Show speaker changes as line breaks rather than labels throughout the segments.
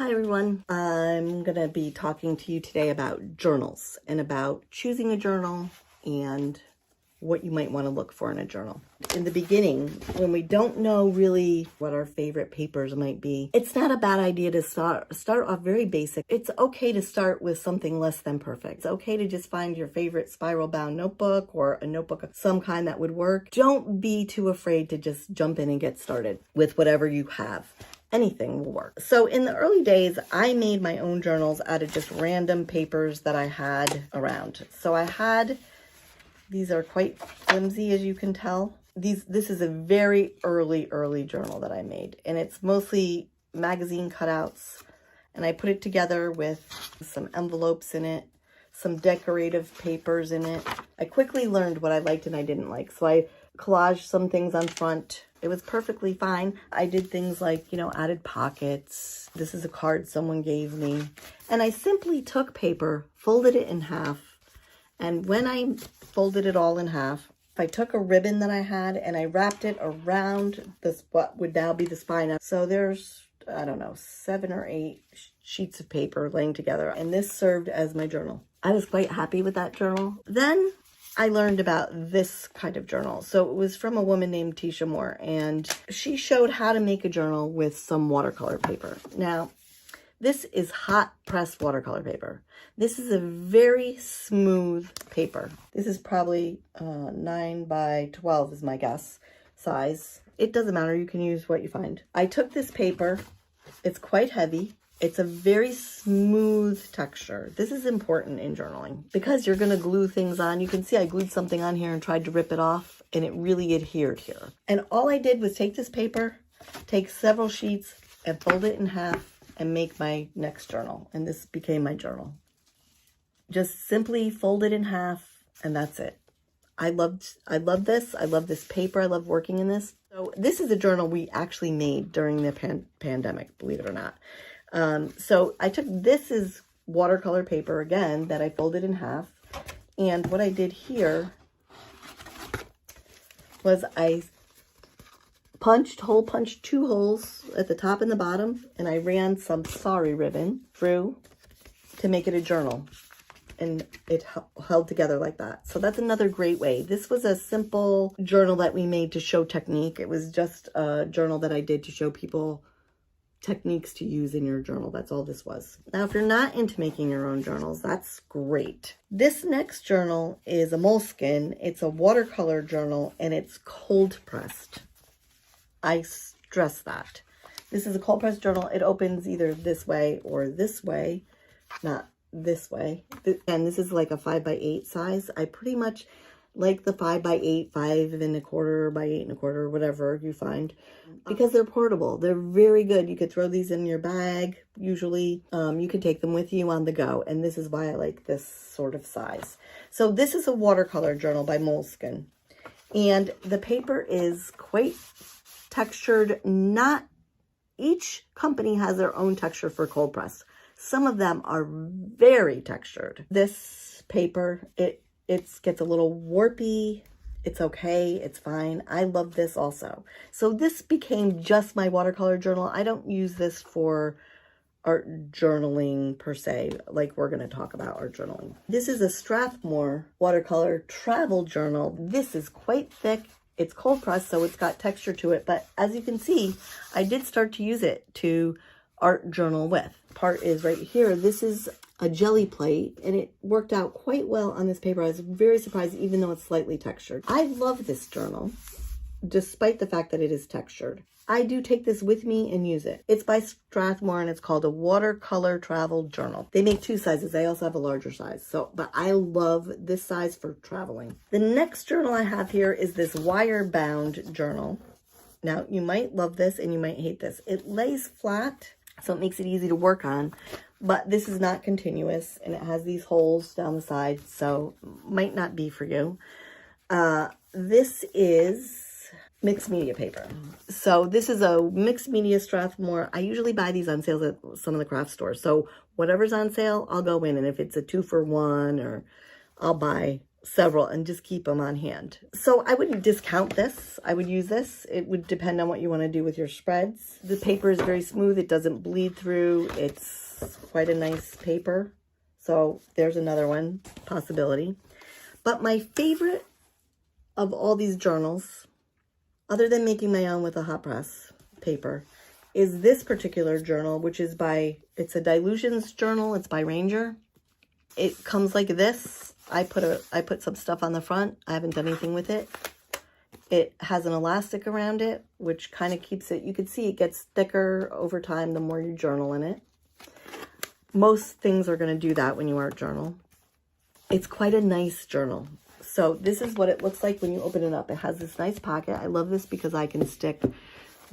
Hi everyone. I'm going to be talking to you today about journals and about choosing a journal and what you might want to look for in a journal. In the beginning, when we don't know really what our favorite papers might be, it's not a bad idea to start off very basic. It's okay to start with something less than perfect. It's okay to just find your favorite spiral bound notebook or a notebook of some kind that would work. Don't be too afraid to just jump in and get started with whatever you have. Anything will work. So in the early days, I made my own journals out of just random papers that I had around. So I had, these are quite flimsy as you can tell. This is a very early journal that I made, and it's mostly magazine cutouts, and I put it together with some envelopes in it, some decorative papers in it. I quickly learned what I liked and I didn't like, so I collaged some things on front. It was perfectly fine. I did things like, added pockets. This is a card someone gave me. And I simply took paper, folded it in half. And when I folded it all in half, I took a ribbon that I had and I wrapped it around this, what would now be the spine. So there's, 7 or 8 sheets of paper laying together. And this served as my journal. I was quite happy with that journal. Then I learned about this kind of journal. So it was from a woman named Tisha Moore, and she showed how to make a journal with some watercolor paper. Now, this is hot pressed watercolor paper. This is a very smooth paper. This is probably 9 by 12 is my guess size. It doesn't matter. You can use what you find. I took this paper. It's quite heavy. It's a very smooth texture. This is important in journaling because you're going to glue things on. You can see I glued something on here and tried to rip it off, and it really adhered here. And all I did was take this paper, take several sheets, and fold it in half and make my next journal. And this became my journal. Just simply fold it in half, and that's it. I love this. I love this paper. I love working in this. So this is a journal we actually made during the pandemic, believe it or not. So I took, this is watercolor paper again that I folded in half. And what I did here was I punched 2 holes at the top and the bottom, and I ran some sari ribbon through to make it a journal. And it held together like that. So that's another great way. This was a simple journal that we made to show technique. It was just a journal that I did to show people techniques to use in your journal. That's all this was. Now, if you're not into making your own journals, that's great. This next journal is a moleskin. It's a watercolor journal, and it's cold pressed. I stress that. This is a cold pressed journal. It opens either this way or this way, not this way. And this is like a 5 by 8 size. I pretty much like the 5 by 8, 5 1/4 by 8 1/4, whatever you find, because they're portable. They're very good. You could throw these in your bag. Usually, you can take them with you on the go. And this is why I like this sort of size. So this is a watercolor journal by Moleskin. And the paper is quite textured. Not each company has their own texture for cold press. Some of them are very textured. This paper, it gets a little warpy. It's okay. It's fine. I love this also. So this became just my watercolor journal. I don't use this for art journaling per se, like we're going to talk about art journaling. This is a Strathmore watercolor travel journal. This is quite thick. It's cold pressed, so it's got texture to it. But as you can see, I did start to use it to art journal with. Part is right here. This is a jelly plate, and it worked out quite well on this paper. I was very surprised, even though it's slightly textured. I love this journal, despite the fact that it is textured. I do take this with me and use it. It's by Strathmore, and it's called a watercolor travel journal. They make 2 sizes. They also have a larger size. But I love this size for traveling. The next journal I have here is this wire bound journal. Now, you might love this and you might hate this. It lays flat, so it makes it easy to work on, but this is not continuous, and it has these holes down the side, so might not be for you. This is mixed media paper. So this is a mixed media Strathmore. I usually buy these on sales at some of the craft stores. So whatever's on sale, I'll go in, and if it's a 2 for 1, or I'll buy several and just keep them on hand. So I wouldn't discount this. I would use this. It would depend on what you want to do with your spreads. The paper is very smooth. It doesn't bleed through. It's quite a nice paper. So there's another one possibility. But my favorite of all these journals, other than making my own with a hot press paper, is this particular journal, which is it's a dilutions journal. It's by Ranger. It comes like this. I put some stuff on the front. I haven't done anything with it. It has an elastic around it, which kind of keeps it, you can see it gets thicker over time the more you journal in it. Most things are going to do that when you art journal. It's quite a nice journal. So this is what it looks like when you open it up. It has this nice pocket. I love this because I can stick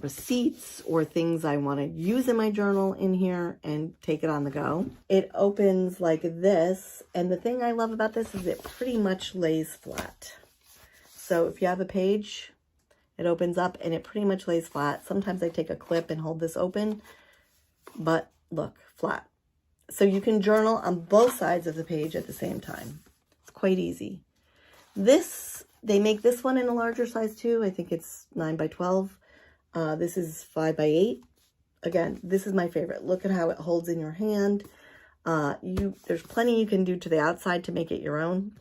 receipts or things I want to use in my journal in here and take it on the go. It opens like this, and the thing I love about this is it pretty much lays flat. So if you have a page, it opens up and it pretty much lays flat. Sometimes I take a clip and hold this open, but look, flat. So you can journal on both sides of the page at the same time. It's quite easy. They make this one in a larger size too. I think it's 9 by 12. This is 5 by 8. Again, this is my favorite. Look at how it holds in your hand. There's plenty you can do to the outside to make it your own.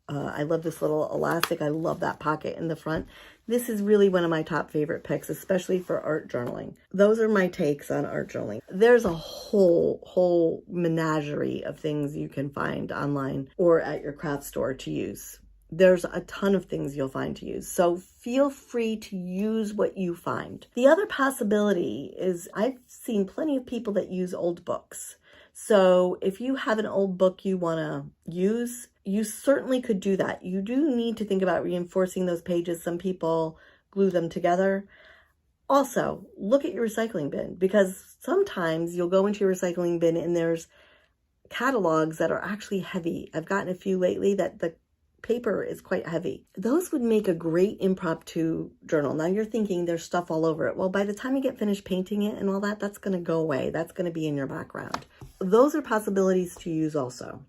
I love this little elastic. I love that pocket in the front. This is really one of my top favorite picks, especially for art journaling. Those are my takes on art journaling. There's a whole menagerie of things you can find online or at your craft store to use. There's a ton of things you'll find to use. So feel free to use what you find. The other possibility is I've seen plenty of people that use old books. So if you have an old book you want to use, you certainly could do that. You do need to think about reinforcing those pages. Some people glue them together. Also, look at your recycling bin, because sometimes you'll go into your recycling bin and there's catalogs that are actually heavy. I've gotten a few lately that the paper is quite heavy. Those would make a great impromptu journal. Now you're thinking there's stuff all over it. Well, by the time you get finished painting it and all that, that's going to go away. That's going to be in your background. Those are possibilities to use also.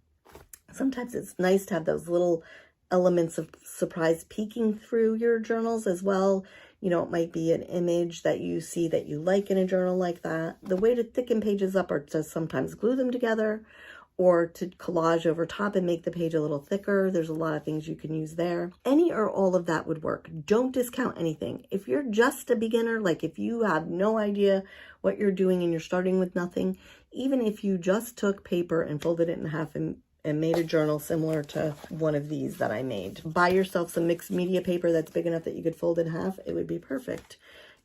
Sometimes it's nice to have those little elements of surprise peeking through your journals as well. You know, it might be an image that you see that you like in a journal like that. The way to thicken pages up are to sometimes glue them together or to collage over top and make the page a little thicker. There's a lot of things you can use there. Any or all of that would work. Don't discount anything. If you're just a beginner, like if you have no idea what you're doing and you're starting with nothing, even if you just took paper and folded it in half and made a journal similar to one of these that I made. Buy yourself some mixed media paper that's big enough that you could fold in half. It would be perfect.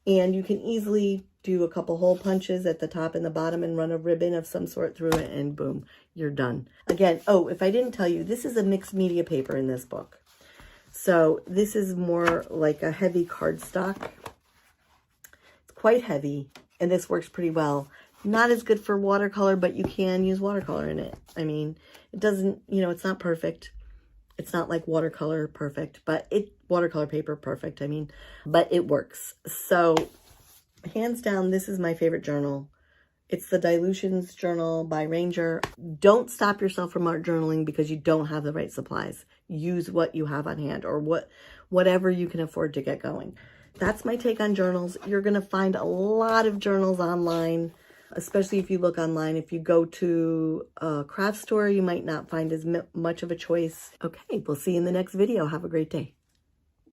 And you can easily do a couple hole punches at the top and the bottom and run a ribbon of some sort through it and boom, you're done. Again, oh, if I didn't tell you, this is a mixed media paper in this book. So this is more like a heavy cardstock. It's quite heavy and this works pretty well. Not as good for watercolor, but you can use watercolor in it. I mean, it doesn't, you know, it's not perfect. It's not like watercolor perfect, but watercolor paper perfect, I mean, but it works. So hands down, this is my favorite journal. It's the Dilutions Journal by Ranger. Don't stop yourself from art journaling because you don't have the right supplies. Use what you have on hand or whatever you can afford to get going. That's my take on journals. You're going to find a lot of journals online, especially if you look online. If you go to a craft store, you might not find as much of a choice. Okay, we'll see you in the next video. Have a great day.